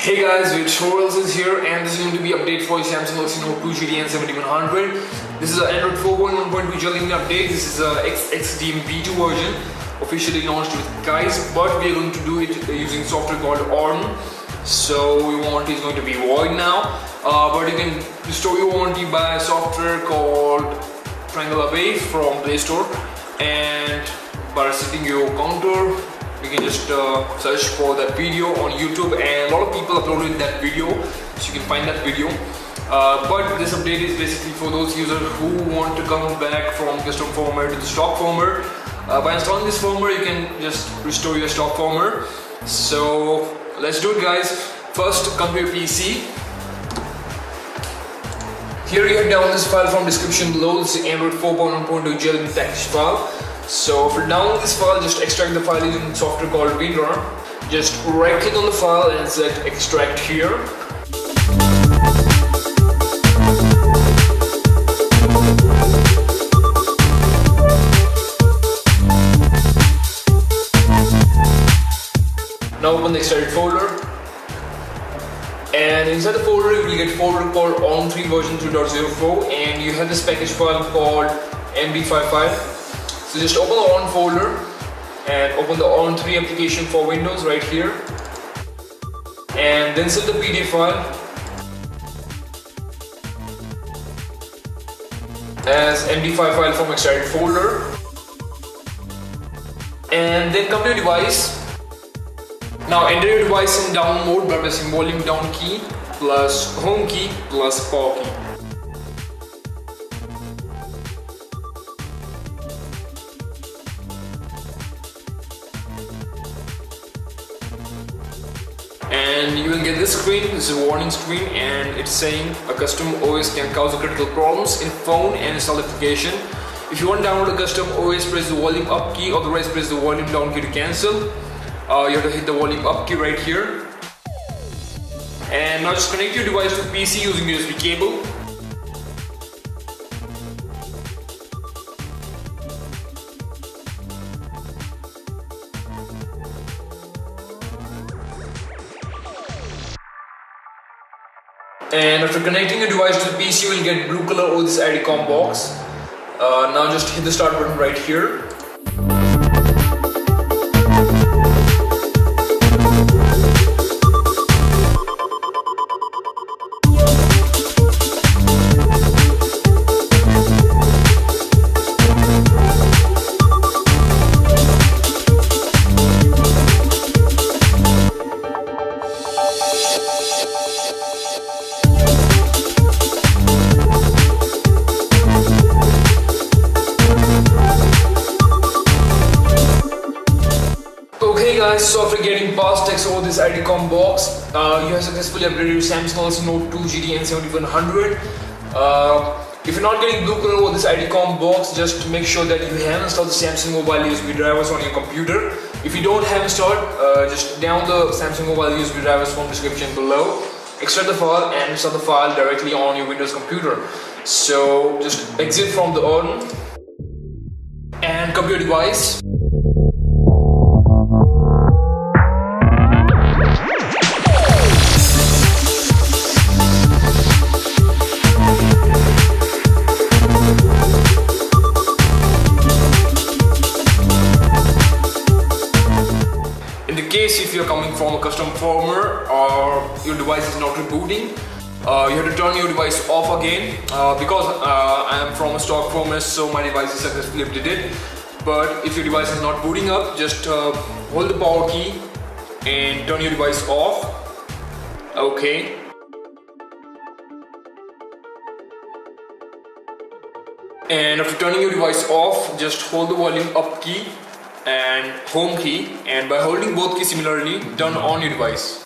Hey guys, Victorials is here and this is going to be update for Samsung Galaxy Note 2 GT N7100. This is an Android 4.1.2 gelling update. This is a XXDMB2 version officially launched with guys, but we are going to do it using software called ORN. So your warranty is going to be void now, but you can restore your warranty by a software called Triangle Away from Play Store, and by resetting your counter you can just search for that video on YouTube, and a lot of people uploaded that video, so you can find that video. But this update is basically for those users who want to come back from custom firmware to the stock firmware. By installing this firmware you can just restore your stock firmware. So let's do it guys. First, come to your PC. Here you have download this file from description below. This is Android 4.1.2 gelling package file. So for download this file, just extract the file using software called Firmware. Just right click on the file and select extract here. Now open the extracted folder, and inside the folder you will get a folder called ORN3 version 3.04, and you have this package file called MD5 file. So just open the ORN folder and open the ORN3 application for Windows right here, and then select the PDF file as MD5 file from extracted folder, and then come to your device. Now enter your device in down mode by pressing volume down key plus home key plus power key. And you will get this screen. This is a warning screen, and it's saying a custom OS can cause critical problems in phone and install application. If you want to download a custom OS, press the volume up key, otherwise press the volume down key to cancel. You have to hit the volume up key right here. And now just connect your device to PC using USB cable. And after connecting your device to the PC, you will get blue color over this IDCOM box. Now just hit the start button right here. Guys, so after getting past text over this IDCOM box, you have successfully upgraded your Samsung Galaxy Note 2 GT N7100. If you're not getting blue color over this IDCOM box, just make sure that you have installed the Samsung mobile USB drivers on your computer. If you don't have installed, just download the Samsung mobile USB drivers from description below, extract the file and install the file directly on your Windows computer. So just exit from the ORN and come to your device. If you're coming from a custom firmware or your device is not rebooting, you have to turn your device off again. Because I am from a stock firmware, so my device is successfully updated. But if your device is not booting up, just hold the power key and turn your device off. Okay. And after turning your device off, just hold the volume up key and home key, and by holding both keys similarly, turn on your device.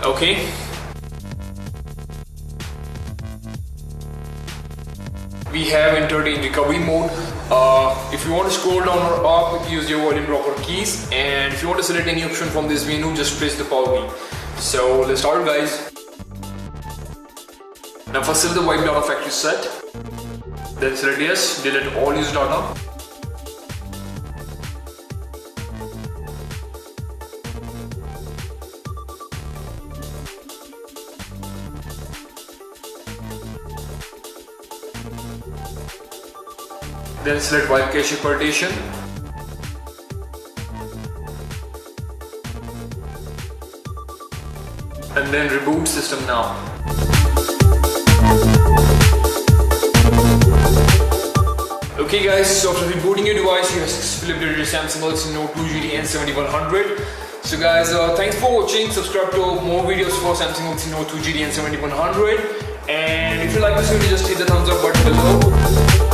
Okay. We have entered in recovery mode. If you want to scroll down or up, use your volume dropper keys, and if you want to select any option from this menu, just press the power key. So let's start guys. Now first select the wipe data factory set. Then select yes, delete all user data. Then select wipe cache partition. And then reboot system now. Okay guys, so after rebooting your device, you have successfully updated your Samsung Galaxy Note 2 GT N7100. So guys, thanks for watching. Subscribe to more videos for Samsung Galaxy Note 2 GT N7100. And if you like this video, just hit the thumbs up button below.